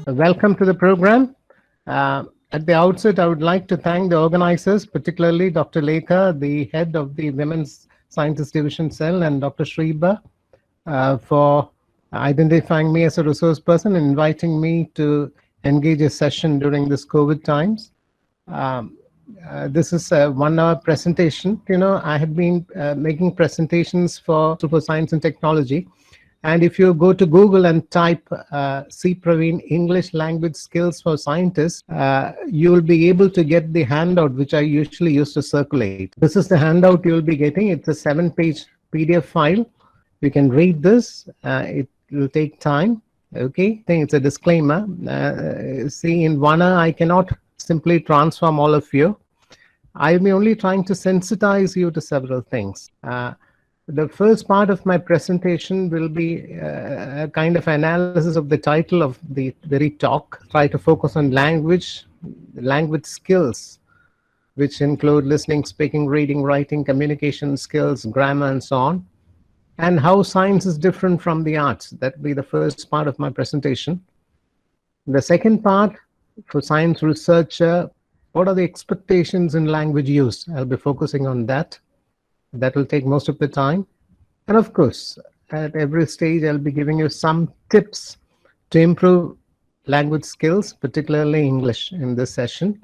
Welcome to the program. At the outset, I would like to thank the organizers, particularly Dr. Lekha, the head of the Women's Sciences Division Cell, and Dr. Shreeba for identifying me as a resource person and inviting me to engage a session during this COVID times. This is a 1 hour presentation. I have been making presentations for Science and Technology. And if you go to Google and type C. Praveen English Language Skills for Scientists, you will be able to get the handout, which I usually use to circulate. This is the handout you will be getting. It's a 7-page PDF file. You can read this. It will take time. Okay, I think it's a disclaimer. See, in 1 hour, I cannot simply transform all of you. I'll be only trying to sensitize you to several things. The first part of my presentation will be a kind of analysis of the title of the very talk. Try to focus on language skills, which include listening, speaking, reading, writing, communication skills, grammar, and so on, and how science is different from the arts. That will be the first part of my presentation. The second part, for science researcher, what are the expectations in language use? I'll be focusing on that. That will take most of the time. And of course, at every stage, I'll be giving you some tips to improve language skills, particularly English, in this session.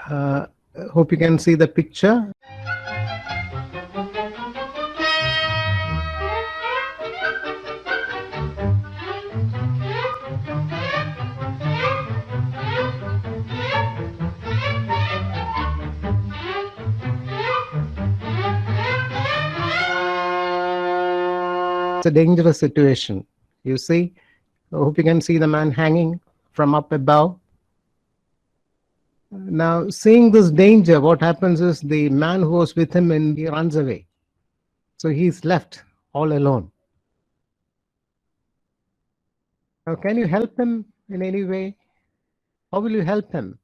Hope you can see the picture. It's a dangerous situation. You see, I hope you can see the man hanging from up above. Now, seeing this danger, what happens is the man who was with him, and he runs away. So he's left all alone. Now, can you help him in any way? How will you help him?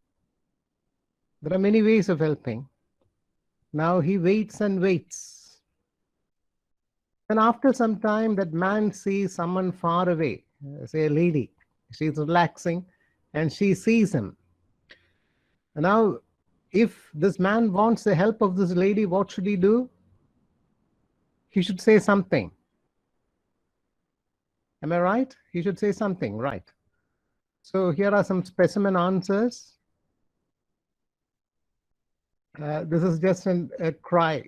There are many ways of helping. Now he waits and waits. And after some time, that man sees someone far away, say a lady. She's relaxing and she sees him. And now, if this man wants the help of this lady, what should he do? He should say something. Am I right? He should say something, right? So here are some specimen answers. This is just a cry.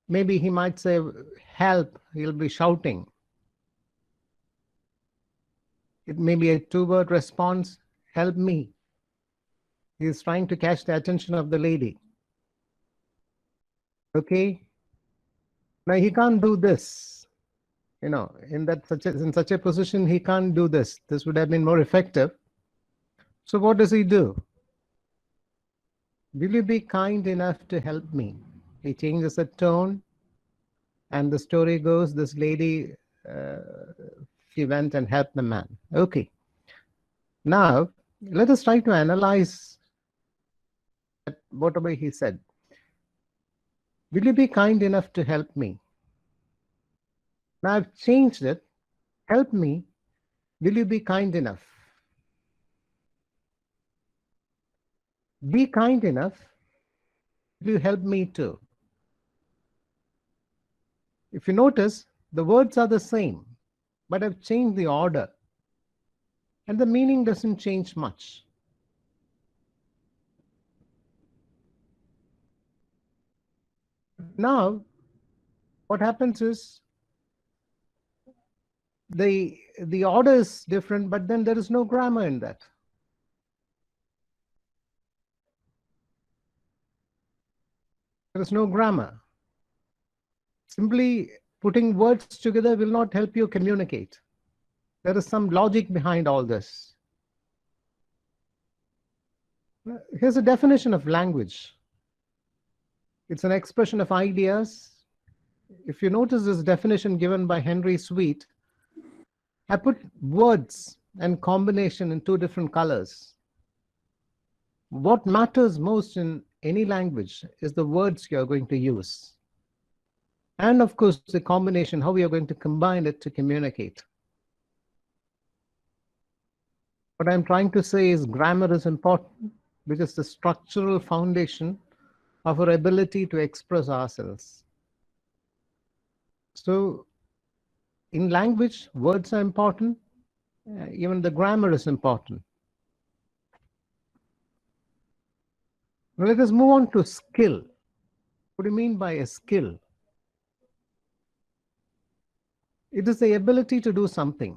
Maybe he might say, help, he'll be shouting. It may be a 2-word response, help me. He's trying to catch the attention of the lady. Okay? Now he can't do this. In such a position, he can't do this. This would have been more effective. So what does he do? Will you be kind enough to help me? He changes the tone, and the story goes, this lady, she went and helped the man. Okay. Now, let us try to analyze whatever he said. Will you be kind enough to help me? Now, I've changed it. Help me. Will you be kind enough? Be kind enough. Will you help me too? If you notice, the words are the same, but I've changed the order. And the meaning doesn't change much. Now, what happens is the order is different, but then there is no grammar in that. There is no grammar. Simply putting words together will not help you communicate. There is some logic behind all this. Here's a definition of language. It's an expression of ideas. If you notice this definition given by Henry Sweet, I put words and combination in 2 different colors. What matters most in any language is the words you're going to use. And of course, the combination, how we are going to combine it to communicate. What I'm trying to say is grammar is important, which is the structural foundation of our ability to express ourselves. So in language, words are important, even the grammar is important. Now let us move on to skill. What do you mean by a skill? It is the ability to do something.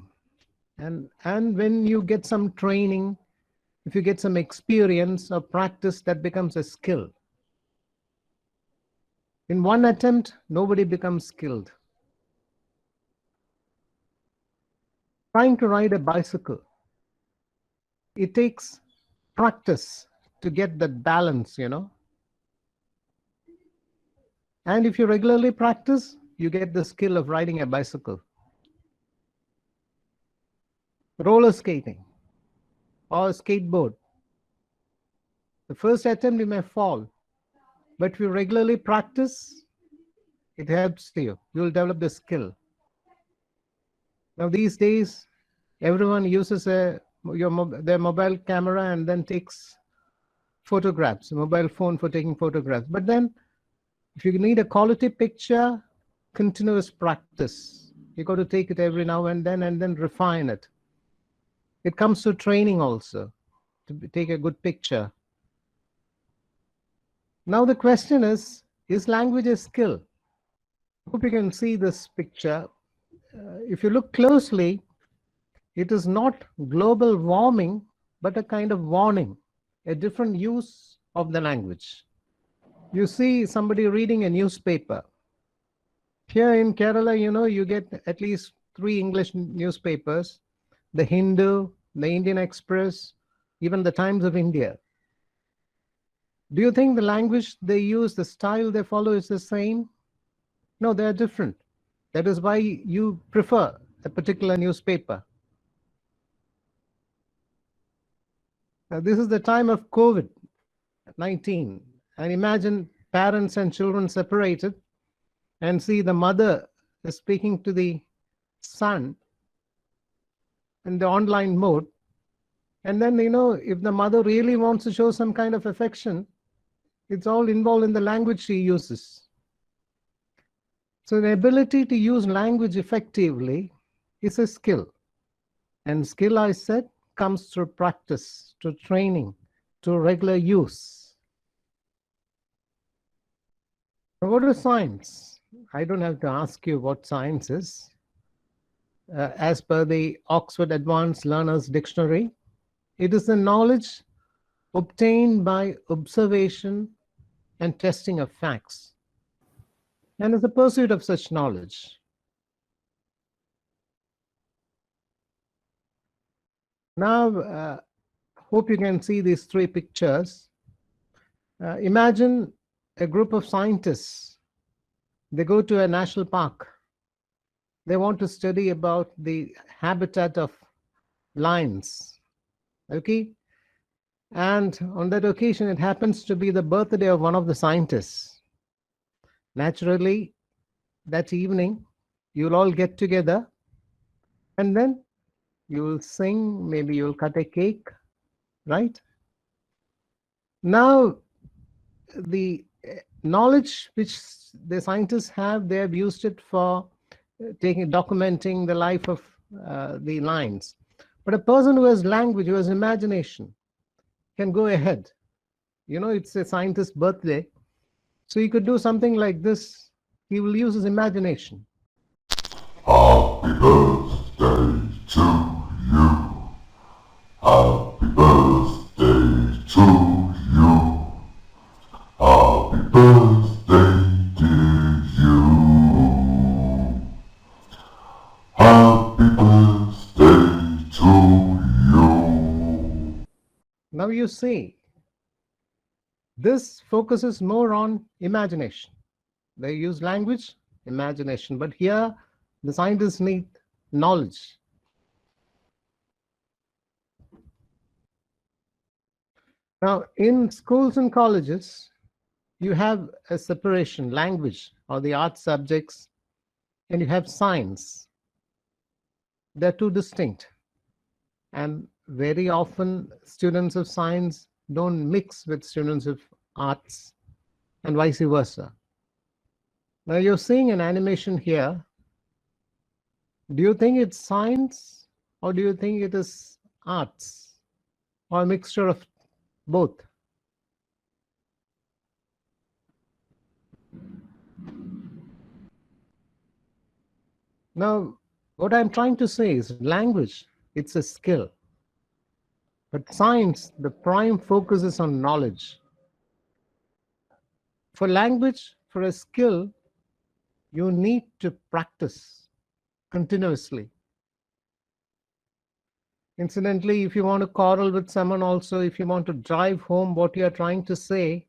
And when you get some training, if you get some experience or practice, that becomes a skill. In one attempt, nobody becomes skilled. Trying to ride a bicycle, it takes practice to get that balance, And if you regularly practice, you get the skill of riding a bicycle. Roller skating or skateboard. The first attempt you may fall, but if you regularly practice, it helps you. You will develop the skill. Now these days, everyone uses their mobile camera and then takes photographs, a mobile phone for taking photographs. But then if you need a quality picture, continuous practice. You got to take it every now and then refine it. It comes to training also, to take a good picture. Now the question is language a skill? I hope you can see this picture. If you look closely, it is not global warming, but a kind of warning, a different use of the language. You see somebody reading a newspaper. Here in Kerala, you get at least 3 English newspapers, the Hindu, the Indian Express, even the Times of India. Do you think the language they use, the style they follow is the same? No, they are different. That is why you prefer a particular newspaper. Now, this is the time of COVID-19. And imagine parents and children separated and see the mother is speaking to the son in the online mode. And then, if the mother really wants to show some kind of affection, it's all involved in the language she uses. So the ability to use language effectively is a skill. And skill, I said, comes through practice, through training, through regular use. Now, what is science? I don't have to ask you what science is. As per the Oxford Advanced Learners Dictionary, it is the knowledge obtained by observation and testing of facts, and is the pursuit of such knowledge. Now, hope you can see these 3 pictures. Imagine a group of scientists. They go to a national park. They want to study about the habitat of lions. Okay? And on that occasion, it happens to be the birthday of one of the scientists. Naturally, that evening, you'll all get together and then you will sing, maybe you'll cut a cake, right? Now, the knowledge which the scientists have, they have used it for documenting the life of the lions. But a person who has language, who has imagination, can go ahead. It's a scientist's birthday, so he could do something like this. He will use his imagination. Happy birthday to you. Happy birthday to you. Happy birthday, dear you. Happy birthday to you. Now you see, this focuses more on imagination. They use language, imagination, but here the scientists need knowledge. Now, in schools and colleges, you have a separation, language or the art subjects, and you have science. They're two distinct. And very often, students of science don't mix with students of arts and vice versa. Now, you're seeing an animation here. Do you think it's science or do you think it is arts or a mixture of both? Now, what I'm trying to say is language, it's a skill. But science, the prime focus is on knowledge. For language, for a skill, you need to practice continuously. Incidentally, if you want to quarrel with someone also, if you want to drive home what you are trying to say,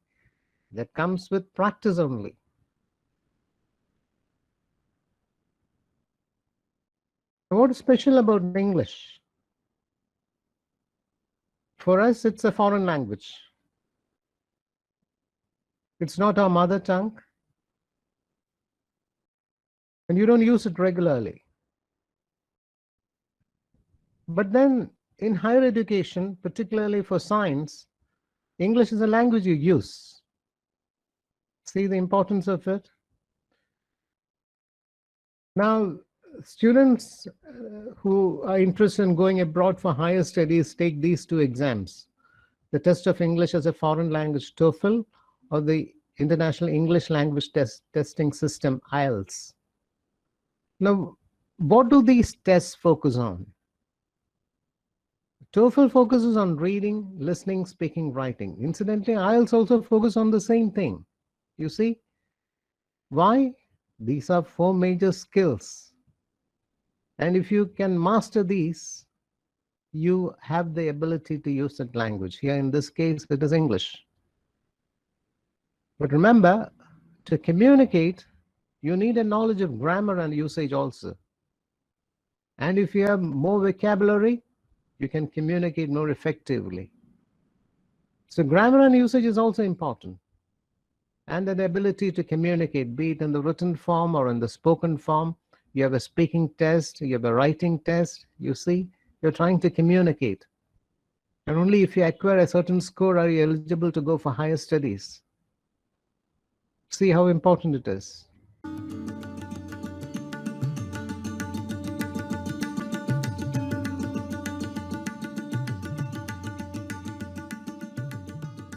that comes with practice only. What is special about English? For us, it's a foreign language. It's not our mother tongue, and you don't use it regularly. But then in higher education, particularly for science, English is a language you use. See the importance of it? Now, students who are interested in going abroad for higher studies take these two exams. The test of English as a foreign language, TOEFL, or the International English Language Testing System, IELTS. Now, what do these tests focus on? TOEFL focuses on reading, listening, speaking, writing. Incidentally, IELTS also focus on the same thing. You see? Why? These are 4 major skills. And if you can master these, you have the ability to use that language. Here in this case, it is English. But remember, to communicate, you need a knowledge of grammar and usage also. And if you have more vocabulary, you can communicate more effectively. So grammar and usage is also important. And an ability to communicate, be it in the written form or in the spoken form. You have a speaking test, you have a writing test. You see, you're trying to communicate. And only if you acquire a certain score are you eligible to go for higher studies. See how important it is.